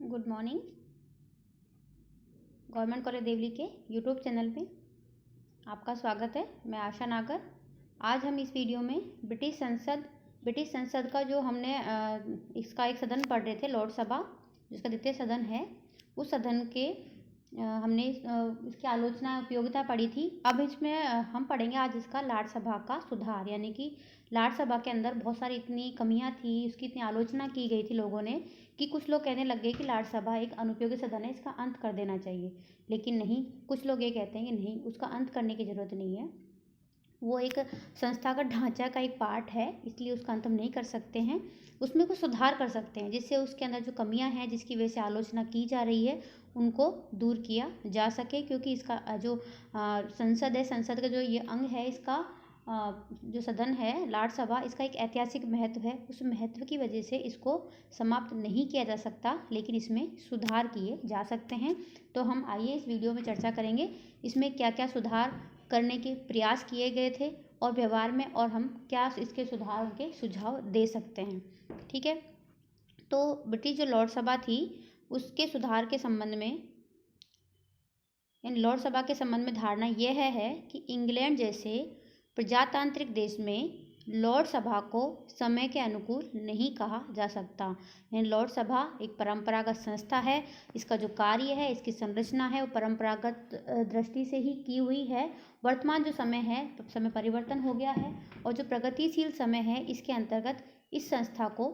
Good morning. Government college Devli के YouTube channel पे आपका स्वागत है। मैं आशा नागर। आज हम इस वीडियो में ब्रिटिश संसद का जो हमने इसका एक सदन पढ़ रहे थे, लॉर्ड सभा, जिसका द्वितीय सदन है, उस सदन के हमने इसकी आलोचना उपयोगिता पढ़ी थी। अब इसमें हम पढ़ेंगे आज इसका लाट सभा का सुधार, यानी कि लाट सभा के अंदर बहुत सारी इतनी कमियां थी, उसकी इतनी आलोचना की गई थी लोगों ने कि कुछ लोग कहने लग गए कि लाट सभा एक अनुपयोगी सदन है, इसका अंत कर देना चाहिए। लेकिन नहीं, कुछ लोग ये कहते हैं कि नहीं, उसका अंत करने की ज़रूरत नहीं है, वो एक संस्था का ढांचा का एक पार्ट है, इसलिए उसका अंत हम नहीं कर सकते हैं। उसमें कुछ सुधार कर सकते हैं जिससे उसके अंदर जो कमियां हैं, जिसकी वजह से आलोचना की जा रही है, उनको दूर किया जा सके। क्योंकि इसका जो संसद है, संसद का जो ये अंग है, इसका जो सदन है लाट सभा, इसका एक ऐतिहासिक महत्व है। उस महत्व की वजह से इसको समाप्त नहीं किया जा सकता, लेकिन इसमें सुधार किए जा सकते हैं। तो हम आइए इस वीडियो में चर्चा करेंगे इसमें क्या क्या सुधार करने के प्रयास किए गए थे और व्यवहार में, और हम क्या इसके सुधार के सुझाव दे सकते हैं। ठीक है, तो ब्रिटिश जो लॉर्ड सभा थी उसके सुधार के संबंध में, यानी लॉर्ड सभा के संबंध में धारणा यह है कि इंग्लैंड जैसे प्रजातांत्रिक देश में लॉर्ड सभा को समय के अनुकूल नहीं कहा जा सकता। यानी लॉर्ड सभा एक परंपरागत संस्था है, इसका जो कार्य है, इसकी संरचना है, वो परंपरागत दृष्टि से ही की हुई है। वर्तमान जो समय है, समय परिवर्तन हो गया है, और जो प्रगतिशील समय है, इसके अंतर्गत इस संस्था को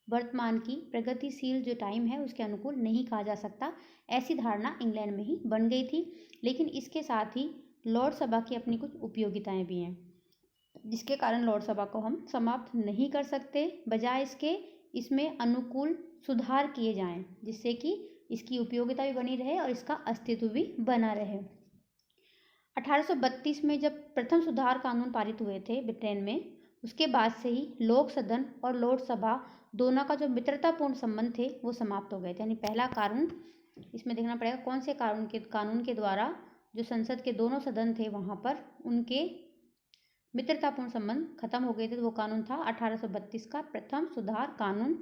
वर्तमान की प्रगतिशील जो टाइम है उसके अनुकूल नहीं कहा जा सकता। ऐसी धारणा इंग्लैंड में ही बन गई थी। लेकिन इसके साथ ही लॉर्ड सभा की अपनी कुछ उपयोगिताएं भी हैं, जिसके कारण लॉर्ड सभा को हम समाप्त नहीं कर सकते। बजाय इसके इसमें अनुकूल सुधार किए जाएं, जिससे कि इसकी उपयोगिता भी बनी रहे और इसका अस्तित्व भी बना रहे। 1832 में जब प्रथम सुधार कानून पारित हुए थे ब्रिटेन में, उसके बाद से ही लोक सदन और लॉर्ड सभा दोनों का जो मित्रतापूर्ण संबंध थे वो समाप्त हो गए थे। यानी पहला कानून, इसमें देखना पड़ेगा कौन से कानून के द्वारा जो संसद के दोनों सदन थे वहाँ पर उनके मित्रतापूर्ण संबंध खत्म हो गए थे। तो वो कानून था 1832 का प्रथम सुधार कानून।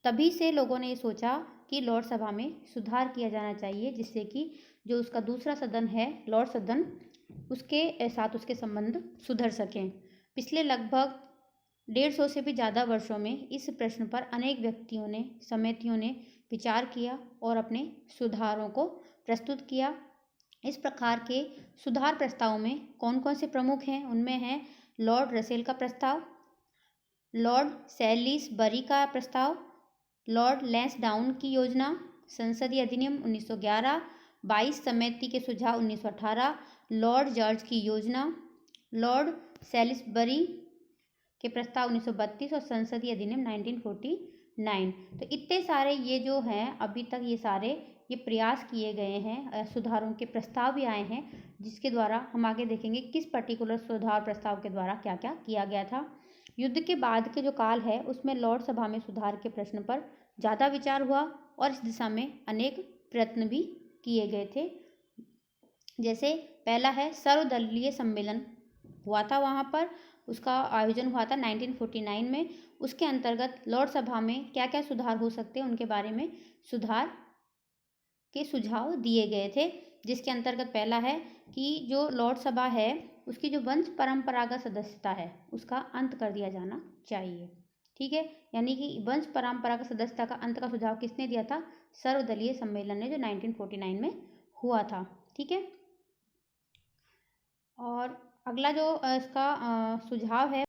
तभी से लोगों ने ये सोचा कि लॉर्ड सभा में सुधार किया जाना चाहिए, जिससे कि जो उसका दूसरा सदन है, लॉर्ड सदन, उसके साथ उसके संबंध सुधर सकें। पिछले लगभग 150 से भी ज़्यादा वर्षों में इस प्रश्न पर अनेक व्यक्तियों ने, समितियों ने विचार किया और अपने सुधारों को प्रस्तुत किया। इस प्रकार के सुधार प्रस्तावों में कौन कौन से प्रमुख हैं? उनमें है लॉर्ड रसेल का प्रस्ताव, लॉर्ड सैलिसबरी का प्रस्ताव, लॉर्ड लैंसडाउन की योजना, संसदीय अधिनियम 1911, 22 समिति के सुझाव 1918, लॉर्ड जॉर्ज की योजना, लॉर्ड सैलिसबरी के प्रस्ताव 1932 और संसदीय अधिनियम 1949। तो इतने सारे ये जो हैं, अभी तक ये सारे ये प्रयास किए गए हैं, सुधारों के प्रस्ताव भी आए हैं, जिसके द्वारा हम आगे देखेंगे किस पर्टिकुलर सुधार प्रस्ताव के द्वारा क्या क्या किया गया था। युद्ध के बाद के जो काल है उसमें लॉर्ड सभा में सुधार के प्रश्न पर ज़्यादा विचार हुआ और इस दिशा में अनेक प्रयत्न भी किए गए थे। जैसे पहला है सर्वदलीय सम्मेलन हुआ था, वहाँ पर उसका आयोजन हुआ था 1949 में। उसके अंतर्गत लॉर्ड सभा में क्या क्या सुधार हो सकते हैं उनके बारे में सुधार के सुझाव दिए गए थे, जिसके अंतर्गत पहला है कि जो लॉर्ड सभा है उसकी जो वंश परंपरागत सदस्यता है उसका अंत कर दिया जाना चाहिए। ठीक है, यानी कि वंश परंपरागत सदस्यता का अंत का सुझाव किसने दिया था? सर्वदलीय सम्मेलन ने, जो 1949 में हुआ था। ठीक है, और अगला जो इसका सुझाव है,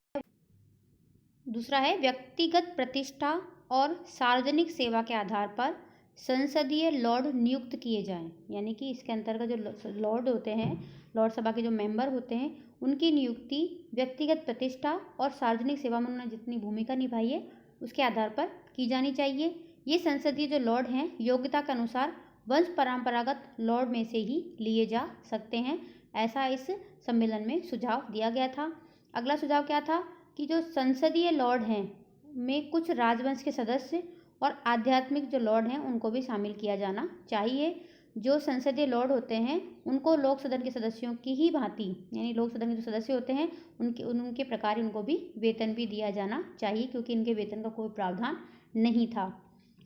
दूसरा है व्यक्तिगत प्रतिष्ठा और सार्वजनिक सेवा के आधार पर संसदीय लॉर्ड नियुक्त किए जाएं। यानी कि इसके अंतर्गत जो लॉर्ड होते हैं, लॉर्ड सभा के जो मेंबर होते हैं, उनकी नियुक्ति व्यक्तिगत प्रतिष्ठा और सार्वजनिक सेवा में उन्होंने जितनी भूमिका निभाई है उसके आधार पर की जानी चाहिए। ये संसदीय जो लॉर्ड हैं योग्यता के अनुसार वंश परंपरागत लॉर्ड में से ही लिए जा सकते हैं, ऐसा इस सम्मेलन में सुझाव दिया गया था। अगला सुझाव क्या था कि जो संसदीय लॉर्ड हैं में कुछ राजवंश के सदस्य और आध्यात्मिक जो लॉर्ड हैं उनको भी शामिल किया जाना चाहिए। जो संसदीय लॉर्ड होते हैं उनको लोक सदन के सदस्यों की ही भांति, यानी लोक सदन के जो सदस्य होते हैं उनके प्रकार उनको भी वेतन भी दिया जाना चाहिए, क्योंकि इनके वेतन का कोई प्रावधान नहीं था।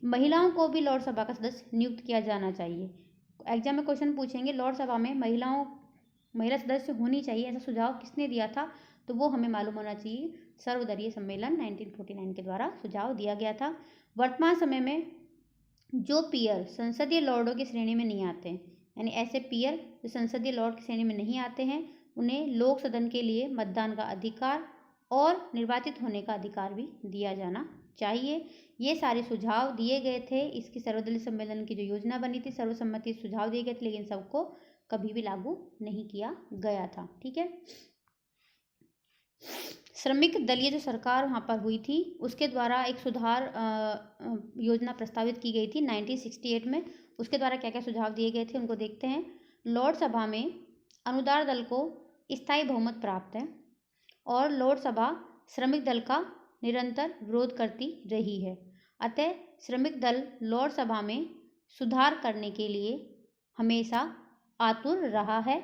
महिलाओं को भी लॉर्ड सभा का सदस्य नियुक्त किया जाना चाहिए। एग्जाम में क्वेश्चन पूछेंगे लॉर्ड सभा में महिला सदस्य होनी चाहिए, ऐसा सुझाव किसने दिया था, तो वो हमें मालूम होना चाहिए, सर्वदलीय सम्मेलन 1949 के द्वारा सुझाव दिया गया था। वर्तमान समय में जो पीयर संसदीय लॉर्डों की श्रेणी में नहीं आते हैं, यानी ऐसे पीयर जो संसदीय लॉर्ड की श्रेणी में नहीं आते हैं, उन्हें लोक सदन के लिए मतदान का अधिकार और निर्वाचित होने का अधिकार भी दिया जाना चाहिए। ये सारे सुझाव दिए गए थे। इसकी सर्वदलीय सम्मेलन की जो योजना बनी थी, सर्वसम्मति सुझाव दिए गए थे, लेकिन सबको कभी भी लागू नहीं किया गया था। ठीक है। श्रमिक दलीय जो सरकार वहाँ पर हुई थी, उसके द्वारा एक सुधार योजना प्रस्तावित की गई थी 1968 में। उसके द्वारा क्या क्या सुझाव दिए गए थे उनको देखते हैं। लॉर्ड सभा में अनुदार दल को स्थायी बहुमत प्राप्त है और लॉर्ड सभा श्रमिक दल का निरंतर विरोध करती रही है। अतः श्रमिक दल लॉर्ड सभा में सुधार करने के लिए हमेशा आतुर रहा है।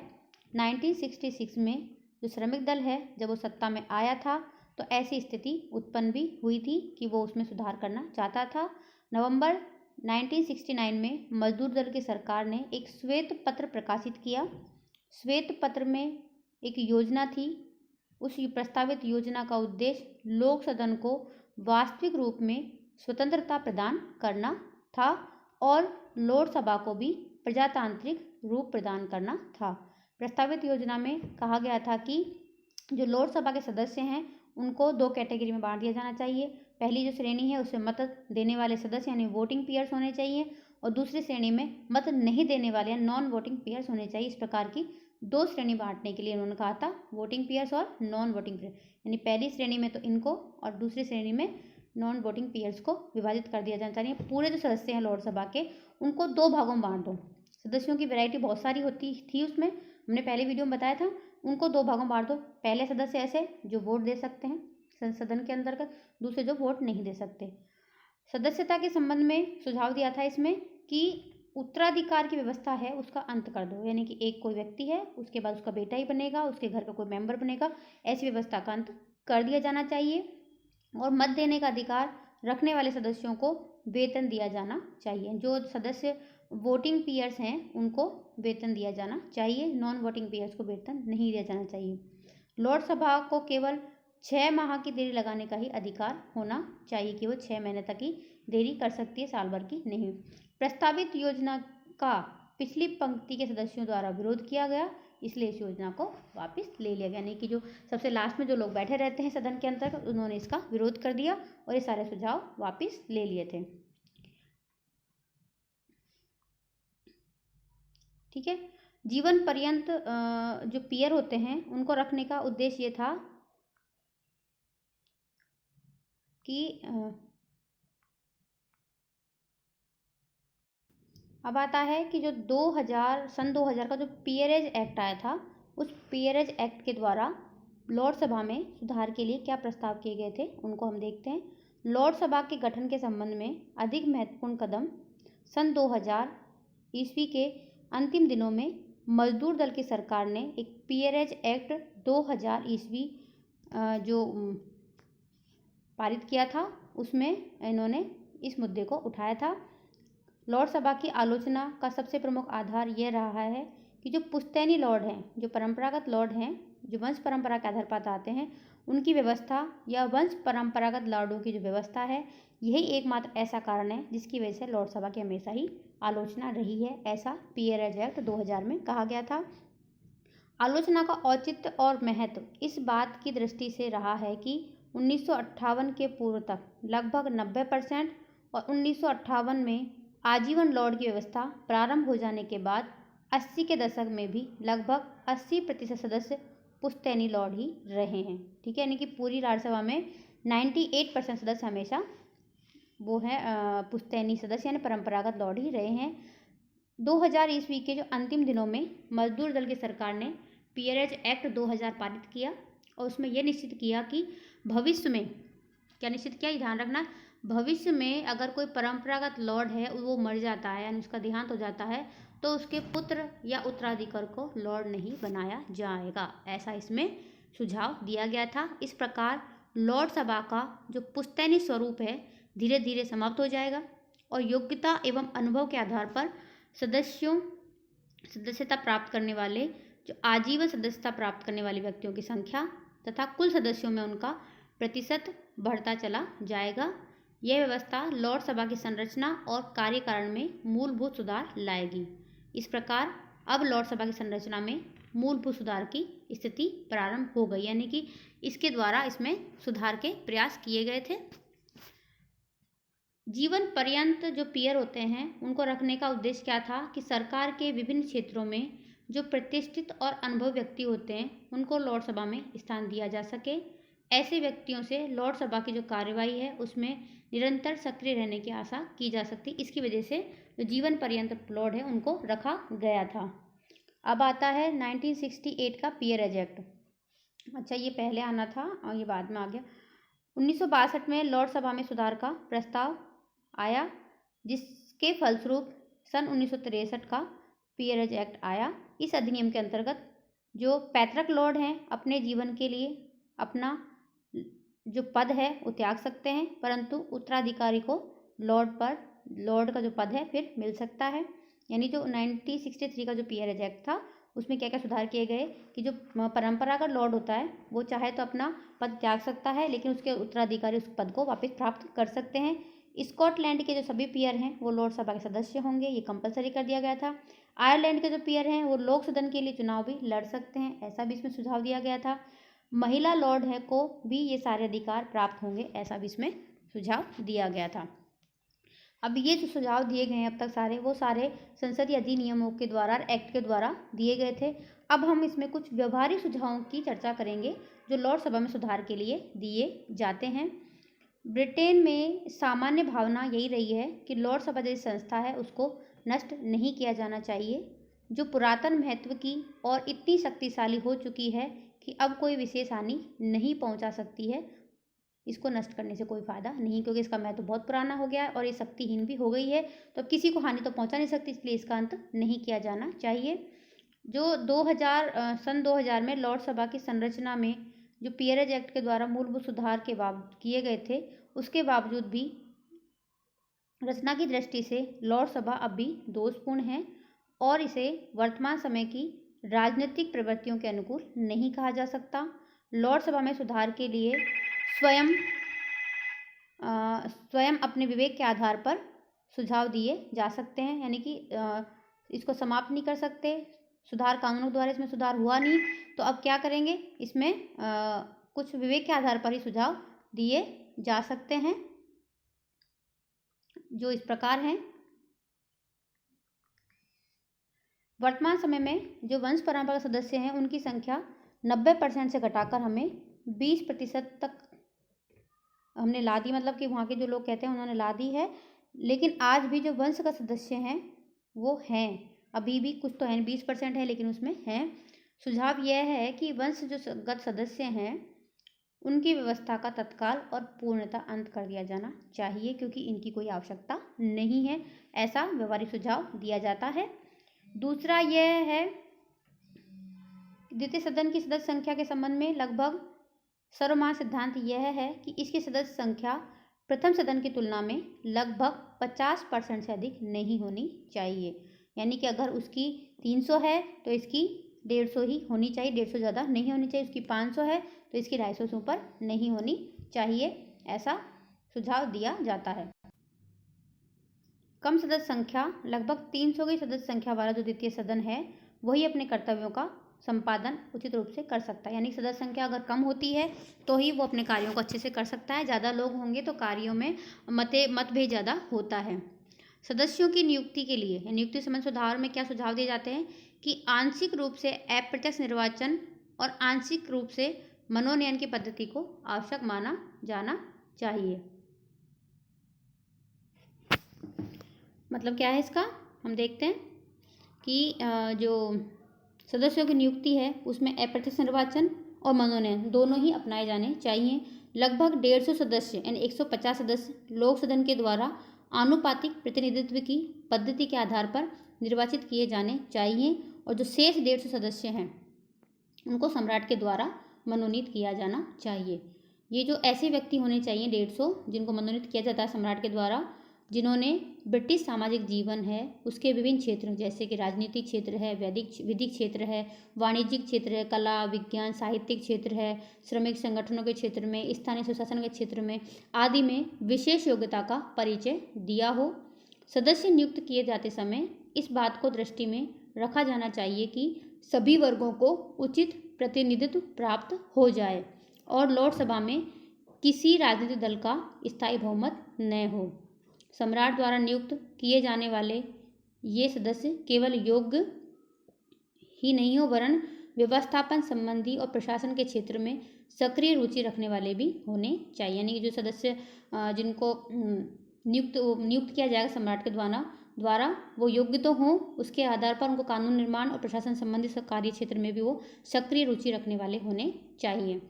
1966 में जो श्रमिक दल है, जब वो सत्ता में आया था तो ऐसी स्थिति उत्पन्न भी हुई थी कि वो उसमें सुधार करना चाहता था। नवंबर 1969 में मजदूर दल की सरकार ने एक श्वेत पत्र प्रकाशित किया। श्वेत पत्र में एक योजना थी। उस प्रस्तावित योजना का उद्देश्य लोक सदन को वास्तविक रूप में स्वतंत्रता प्रदान करना था और लॉर्ड सभा को भी प्रजातांत्रिक रूप प्रदान करना था। प्रस्तावित योजना में कहा गया था कि जो लॉर्ड सभा के सदस्य हैं उनको 2 कैटेगरी में बांट दिया जाना चाहिए। पहली जो श्रेणी है उसमें मत देने वाले सदस्य यानी वोटिंग पेयर्स होने चाहिए और दूसरी श्रेणी में मत नहीं देने वाले या नॉन वोटिंग पेयर्स होने चाहिए। इस प्रकार की 2 श्रेणी बांटने के लिए उन्होंने कहा था, वोटिंग पेयर्स और नॉन वोटिंग पेयर्स। यानी पहली श्रेणी में तो इनको और दूसरी श्रेणी में नॉन वोटिंग पेयर्स को विभाजित कर दिया जाना चाहिए। पूरे जो सदस्य हैं लॉर्ड सभा के उनको 2 भागों में बांट दो। सदस्यों की वैरायटी बहुत सारी होती थी, उसमें हमने पहले वीडियो में बताया था। उनको 2 भागों में बांट दो। पहले सदस्य ऐसे जो वोट दे सकते हैं सदन के अंतर्गत, दूसरे जो वोट नहीं दे सकते। सदस्यता के संबंध में सुझाव दिया था इसमें कि उत्तराधिकार की व्यवस्था है उसका अंत कर दो, यानी कि एक कोई व्यक्ति है उसके बाद उसका बेटा ही बनेगा, उसके घर का कोई मेंबर बनेगा, ऐसी व्यवस्था का अंत कर दिया जाना चाहिए। और मत देने का अधिकार रखने वाले सदस्यों को वेतन दिया जाना चाहिए। जो सदस्य वोटिंग पेयर्स हैं उनको वेतन दिया जाना चाहिए, नॉन वोटिंग पेयर्स को वेतन नहीं दिया जाना चाहिए। लॉर्ड सभा को केवल 6 माह की देरी लगाने का ही अधिकार होना चाहिए कि वो 6 महीने तक ही देरी कर सकती है, साल भर की नहीं। प्रस्तावित योजना का पिछली पंक्ति के सदस्यों द्वारा विरोध किया गया, इसलिए इस योजना को वापस ले लिया गया। यानी कि जो सबसे लास्ट में जो लोग बैठे रहते हैं सदन के अंतर्गत, उन्होंने इसका विरोध कर दिया और ये सारे सुझाव वापस ले लिए थे। ठीक है। जीवन पर्यंत जो पीयर होते हैं उनको रखने का उद्देश्य ये था कि अब आता है कि जो सन 2000 का जो पीयरेज एक्ट आया था, उस पीयरेज एक्ट के द्वारा लॉर्ड सभा में सुधार के लिए क्या प्रस्ताव किए गए थे उनको हम देखते हैं। लॉर्ड सभा के गठन के संबंध में अधिक महत्वपूर्ण कदम सन 2000 ईस्वी के अंतिम दिनों में मजदूर दल की सरकार ने एक पीयरेज एक्ट 2000 ईस्वी जो पारित किया था, उसमें इन्होंने इस मुद्दे को उठाया था। लॉर्ड सभा की आलोचना का सबसे प्रमुख आधार यह रहा है कि जो पुश्तैनी लॉर्ड हैं, जो परंपरागत लॉर्ड हैं, जो वंश परंपरा के आधार पर आते हैं, उनकी व्यवस्था या वंश परंपरागत लॉर्डों की जो व्यवस्था है, यही एकमात्र ऐसा कारण है जिसकी वजह से लॉर्ड सभा की हमेशा ही आलोचना रही है, ऐसा पीयरेज एक्ट 2000 में कहा गया था। आलोचना का औचित्य और महत्व इस बात की दृष्टि से रहा है कि 1958 के पूर्व तक लगभग 90% और 1958 में आजीवन लॉर्ड की व्यवस्था प्रारंभ हो जाने के बाद 80 के दशक में भी लगभग 80% सदस्य पुश्तैनी लॉर्ड ही रहे हैं। ठीक है, यानी कि पूरी राज्यसभा में 98% सदस्य हमेशा वो है पुश्तैनी सदस्य यानी परंपरागत लॉर्ड ही रहे हैं। 2000 ईस्वी के जो अंतिम दिनों में मजदूर दल की सरकार ने पीयरेज एक्ट 2000 पारित किया और उसमें यह निश्चित किया कि भविष्य में क्या निश्चित किया, ध्यान रखना, भविष्य में अगर कोई परंपरागत लॉर्ड है वो मर जाता है यानी उसका देहांत हो जाता है तो उसके पुत्र या उत्तराधिकारी को लॉर्ड नहीं बनाया जाएगा, ऐसा इसमें सुझाव दिया गया था। इस प्रकार लॉर्ड सभा का जो पुश्तैनी स्वरूप है धीरे धीरे समाप्त हो जाएगा और योग्यता एवं अनुभव के आधार पर सदस्यता प्राप्त करने वाले जो आजीवन सदस्यता प्राप्त करने वाले व्यक्तियों की संख्या तथा कुल सदस्यों में उनका प्रतिशत बढ़ता चला जाएगा। यह व्यवस्था लॉर्ड सभा की संरचना और कार्यकारण में मूलभूत सुधार लाएगी। इस प्रकार अब लॉर्ड सभा की संरचना में मूलभूत सुधार की स्थिति प्रारंभ हो गई, यानी कि इसके द्वारा इसमें सुधार के प्रयास किए गए थे। जीवन पर्यंत जो पीयर होते हैं उनको रखने का उद्देश्य क्या था कि सरकार के विभिन्न क्षेत्रों में जो प्रतिष्ठित और अनुभवी व्यक्ति होते हैं उनको लॉर्ड सभा में स्थान दिया जा सके। ऐसे व्यक्तियों से लॉर्ड सभा की जो कार्यवाही है उसमें निरंतर सक्रिय रहने की आशा की जा सकती। इसकी वजह से जो जीवन पर्यंत लॉर्ड है उनको रखा गया था। अब आता है 1968 का पीयर एज एक्ट। अच्छा, ये पहले आना था और ये बाद में आ गया। 1962 में लॉर्ड सभा में सुधार का प्रस्ताव आया, जिसके फलस्वरूप सन 1963 का पीयर एज एक्ट आया। इस अधिनियम के अंतर्गत जो पैतृक लॉर्ड हैं अपने जीवन के लिए अपना जो पद है वो त्याग सकते हैं, परंतु उत्तराधिकारी को लॉर्ड का जो पद है फिर मिल सकता है। यानी जो 1963 का जो पीयर एज एक्ट था उसमें क्या क्या सुधार किए गए कि जो परंपरागत लॉर्ड होता है वो चाहे तो अपना पद त्याग सकता है, लेकिन उसके उत्तराधिकारी उस पद को वापस प्राप्त कर सकते हैं। स्कॉटलैंड के जो सभी पीयर हैं वो लॉर्ड सभा के सदस्य होंगे, ये कंपलसरी कर दिया गया था। आयरलैंड के जो पीयर हैं वो लोक सदन के लिए चुनाव भी लड़ सकते हैं, ऐसा भी इसमें सुझाव दिया गया था। महिला लॉर्ड है को भी ये सारे अधिकार प्राप्त होंगे, ऐसा भी इसमें सुझाव दिया गया था। अब ये जो सुझाव दिए गए हैं अब तक सारे, वो सारे संसदीय अधिनियमों के द्वारा, एक्ट के द्वारा दिए गए थे। अब हम इसमें कुछ व्यवहारिक सुझावों की चर्चा करेंगे जो लॉर्ड सभा में सुधार के लिए दिए जाते हैं। ब्रिटेन में सामान्य भावना यही रही है कि लॉर्ड सभा जैसी संस्था है उसको नष्ट नहीं किया जाना चाहिए, जो पुरातन महत्व की और इतनी शक्तिशाली हो चुकी है कि अब कोई विशेष हानि नहीं पहुंचा सकती है। इसको नष्ट करने से कोई फायदा नहीं, क्योंकि इसका महत्व बहुत पुराना हो गया है और ये शक्तिहीन भी हो गई है, तो अब किसी को हानि तो पहुंचा नहीं सकती, इसलिए इसका अंत नहीं किया जाना चाहिए। जो सन 2000 में लॉर्ड सभा की संरचना में जो पीयरेज एक्ट के द्वारा मूलभूत सुधार के बावजूद किए गए थे, उसके बावजूद भी रचना की दृष्टि से लॉर्ड सभा अब भी दोषपूर्ण है और इसे वर्तमान समय की राजनीतिक प्रवृत्तियों के अनुकूल नहीं कहा जा सकता। लॉर्ड सभा में सुधार के लिए स्वयं अपने विवेक के आधार पर सुझाव दिए जा सकते हैं, यानी कि इसको समाप्त नहीं कर सकते। सुधार कानूनों द्वारा इसमें सुधार हुआ नहीं, तो अब क्या करेंगे, इसमें कुछ विवेक के आधार पर ही सुझाव दिए जा सकते हैं, जो इस प्रकार हैं। वर्तमान समय में जो वंश परंपरा के सदस्य हैं उनकी संख्या 90% से घटाकर हमें 20% तक हमने ला दी, मतलब कि वहाँ के जो लोग कहते हैं उन्होंने ला दी है। लेकिन आज भी जो वंश का सदस्य हैं वो हैं, अभी भी कुछ तो है, 20% है लेकिन उसमें हैं। सुझाव यह है कि वंश जो गत सदस्य हैं उनकी व्यवस्था का तत्काल और पूर्णतः अंत कर दिया जाना चाहिए, क्योंकि इनकी कोई आवश्यकता नहीं है, ऐसा व्यवहारिक सुझाव दिया जाता है। दूसरा यह है, द्वितीय सदन की सदस्य संख्या के संबंध में लगभग सर्वमान्य सिद्धांत यह है कि इसकी सदस्य संख्या प्रथम सदन की तुलना में लगभग 50% से अधिक नहीं होनी चाहिए। यानी कि अगर उसकी 300 है तो इसकी 150 ही होनी चाहिए, 150 ज़्यादा नहीं होनी चाहिए। उसकी 500 है तो इसकी 250 से ऊपर नहीं होनी चाहिए, ऐसा सुझाव दिया जाता है। कम सदस्य संख्या, लगभग 300 की सदस्य संख्या वाला जो द्वितीय सदन है वही अपने कर्तव्यों का संपादन उचित रूप से कर सकता है। यानी सदस्य संख्या अगर कम होती है तो ही वो अपने कार्यों को अच्छे से कर सकता है। ज़्यादा लोग होंगे तो कार्यों में मतभेद ज़्यादा होता है। सदस्यों की नियुक्ति के लिए, नियुक्ति संबंध सुधार में क्या सुझाव दिए जाते हैं कि आंशिक रूप से अप्रत्यक्ष निर्वाचन और आंशिक रूप से मनोनयन की पद्धति को आवश्यक माना जाना चाहिए। मतलब क्या है इसका, हम देखते हैं कि जो सदस्यों की नियुक्ति है उसमें अप्रत्यक्ष निर्वाचन और मनोनयन दोनों ही अपनाए जाने चाहिए। लगभग 150 सदस्य यानी 150 सदस्य लोक सदन के द्वारा आनुपातिक प्रतिनिधित्व की पद्धति के आधार पर निर्वाचित किए जाने चाहिए और जो शेष 150 सदस्य हैं उनको सम्राट के द्वारा मनोनीत किया जाना चाहिए। ये जो ऐसे व्यक्ति होने चाहिए 150 जिनको मनोनीत किया जाता है सम्राट के द्वारा, जिन्होंने ब्रिटिश सामाजिक जीवन है उसके विभिन्न क्षेत्रों जैसे कि राजनीतिक क्षेत्र है, विधिक क्षेत्र है, वाणिज्यिक क्षेत्र है, कला विज्ञान साहित्यिक क्षेत्र है, श्रमिक संगठनों के क्षेत्र में, स्थानीय सुशासन के क्षेत्र में आदि में विशेष योग्यता का परिचय दिया हो। सदस्य नियुक्त किए जाते समय इस बात को दृष्टि में रखा जाना चाहिए कि सभी वर्गों को उचित प्रतिनिधित्व प्राप्त हो जाए और लोकसभा में किसी राजनीतिक दल का स्थायी बहुमत न हो। सम्राट द्वारा नियुक्त किए जाने वाले ये सदस्य केवल योग्य ही नहीं हो वरन व्यवस्थापन संबंधी और प्रशासन के क्षेत्र में सक्रिय रुचि रखने वाले भी होने चाहिए। यानी कि जो सदस्य जिनको नियुक्त किया जाएगा सम्राट के द्वारा वो योग्य तो हों, उसके आधार पर उनको कानून निर्माण और प्रशासन संबंधी कार्य क्षेत्र में भी वो सक्रिय रुचि रखने वाले होने चाहिए।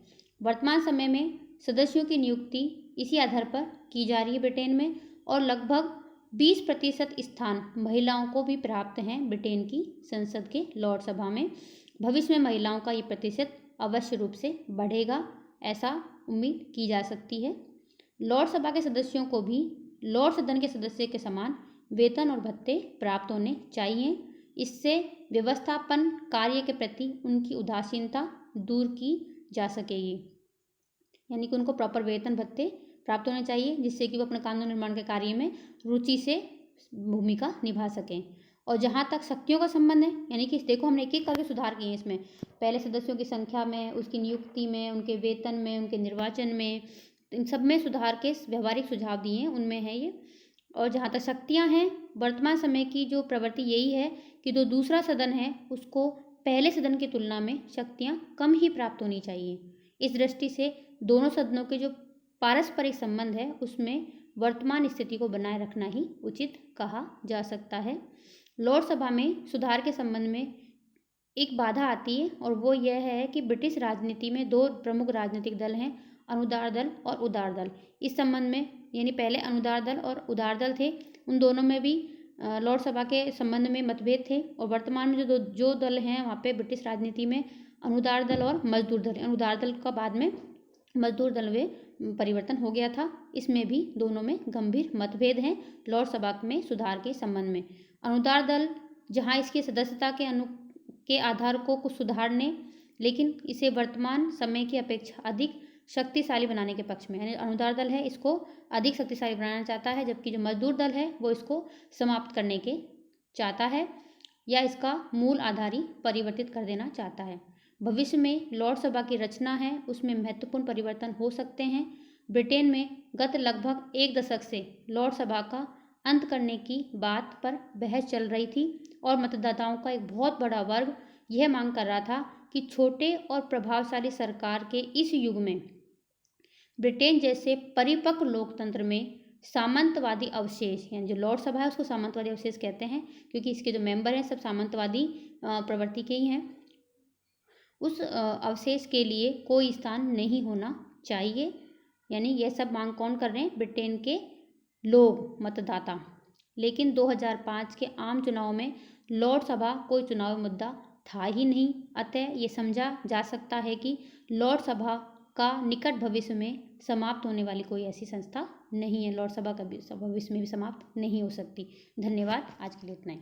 वर्तमान समय में सदस्यों की नियुक्ति इसी आधार पर की जा रही है ब्रिटेन में और लगभग 20% स्थान महिलाओं को भी प्राप्त हैं ब्रिटेन की संसद के लॉर्ड सभा में। भविष्य में महिलाओं का ये प्रतिशत अवश्य रूप से बढ़ेगा, ऐसा उम्मीद की जा सकती है। लॉर्ड सभा के सदस्यों को भी लॉर्ड सदन के सदस्य के समान वेतन और भत्ते प्राप्त होने चाहिए। इससे व्यवस्थापन कार्य के प्रति उनकी उदासीनता दूर की जा सकेगी। यानी कि उनको प्रॉपर वेतन भत्ते प्राप्त होने चाहिए जिससे कि वो अपने कानून निर्माण के कार्य में रुचि से भूमिका निभा सकें। और जहाँ तक शक्तियों का संबंध है, यानी कि देखो हमने एक एक करके सुधार किए हैं इसमें, पहले सदस्यों की संख्या में, उसकी नियुक्ति में, उनके वेतन में, उनके निर्वाचन में, इन सब में सुधार के व्यवहारिक सुझाव दिए हैं, उनमें है ये। और जहाँ तक शक्तियाँ हैं, वर्तमान समय की जो प्रवृत्ति यही है कि जो दूसरा सदन है उसको पहले सदन की तुलना में शक्तियाँ कम ही प्राप्त होनी चाहिए। इस दृष्टि से दोनों सदनों के जो पारस्परिक संबंध है उसमें वर्तमान स्थिति को बनाए रखना ही उचित कहा जा सकता है। लॉर्ड सभा में सुधार के संबंध में एक बाधा आती है और वो यह है कि ब्रिटिश राजनीति में दो प्रमुख राजनीतिक दल हैं, अनुदार दल और उदार दल। इस संबंध में यानी पहले अनुदार दल और उदार दल थे, उन दोनों में भी लॉर्ड सभा के संबंध में मतभेद थे। और वर्तमान में जो दल हैं वहाँ पे ब्रिटिश राजनीति में अनुदार दल और मजदूर दल, अनुदार दल का बाद में मजदूर दल में परिवर्तन हो गया था। इसमें भी दोनों में गंभीर मतभेद हैं लॉर्ड सभा में सुधार के संबंध में। अनुदार दल जहां इसकी सदस्यता के आधार को कुछ सुधारने लेकिन इसे वर्तमान समय की अपेक्षा अधिक शक्तिशाली बनाने के पक्ष में, यानी अनुदार दल है इसको अधिक शक्तिशाली बनाना चाहता है, जबकि जो मजदूर दल है वो इसको समाप्त करने के चाहता है या इसका मूल आधार ही परिवर्तित कर देना चाहता है। भविष्य में लॉर्ड सभा की रचना है उसमें महत्वपूर्ण परिवर्तन हो सकते हैं। ब्रिटेन में गत लगभग एक दशक से लॉर्ड सभा का अंत करने की बात पर बहस चल रही थी और मतदाताओं का एक बहुत बड़ा वर्ग यह मांग कर रहा था कि छोटे और प्रभावशाली सरकार के इस युग में ब्रिटेन जैसे परिपक्व लोकतंत्र में सामंतवादी अवशेष, यानी जो लॉर्ड सभा है उसको सामंतवादी अवशेष कहते हैं क्योंकि इसके जो मेंबर हैं सब सामंतवादी प्रवृत्ति के ही हैं, उस अवशेष के लिए कोई स्थान नहीं होना चाहिए। यानी यह सब मांग कौन कर रहे हैं? ब्रिटेन के लोग, मतदाता। लेकिन 2005 के आम चुनाव में लॉर्ड सभा कोई चुनावी मुद्दा था ही नहीं, अतः ये समझा जा सकता है कि लॉर्ड सभा का निकट भविष्य में समाप्त होने वाली कोई ऐसी संस्था नहीं है। लॉर्ड सभा कभी भविष्य में भी समाप्त नहीं हो सकती। धन्यवाद, आज के लिए इतना ही।